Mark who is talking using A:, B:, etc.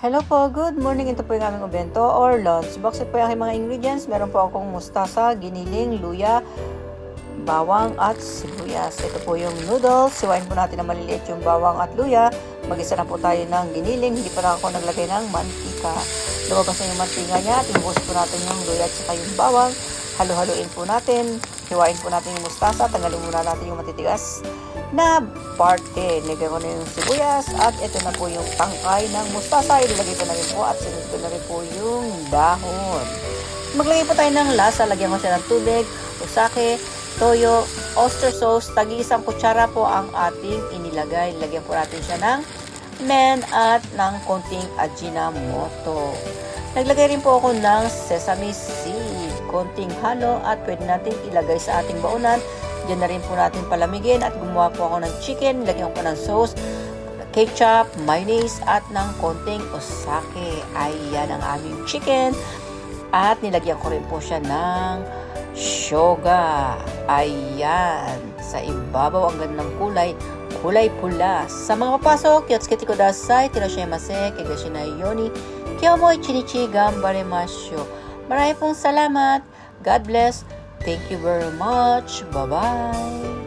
A: Hello po, good morning. Ito po yung aming bento or lunch box. Ito po yung aking mga ingredients. Meron po akong mustasa, giniling, luya, bawang at sibuyas. Ito po yung noodles. Siwain po natin na maliliit yung bawang at luya. Mag-isa na po tayo ng giniling. Hindi pa na ako naglagay ng mantika. Lumabas na yung mantika niya. Tinubuhos po natin yung luya at saka yung bawang. Halo-haluin po natin. Hiwain po natin yung mustasa. Tanggalin muna natin yung matitigas na parte. Nilagay ko na yung sibuyas at ito na po yung tangkay ng mustasa. Ilagay ko na rin po at sinunod ko na rin po yung dahon. Maglagay po tayo ng lasa. Lagyan ko siya ng tubig, usake, toyo, oyster sauce. Tagi-isang kutsara po ang ating inilagay. Lagyan po natin siya ng men at ng konting ajinomoto. Naglagay rin po ako ng sesame seed, konting halo at pwede natin ilagay sa ating baunan. Diyan na rin po natin palamigin at gumawa po ako ng chicken. Lagyan ko po ng sauce, ketchup, mayonnaise at ng konting osake. Ayan ang aming chicken. At nilagyan ko rin po siya ng shoga. Ayan. Sa ibabaw ang gandang kulay pula. Sa mga papasok, yotsukete kudasai, tirashimasu, kigashina yoni, kyomo ichinichi gambaremashou. Maraming pong salamat. God bless. Thank you very much. Bye-bye.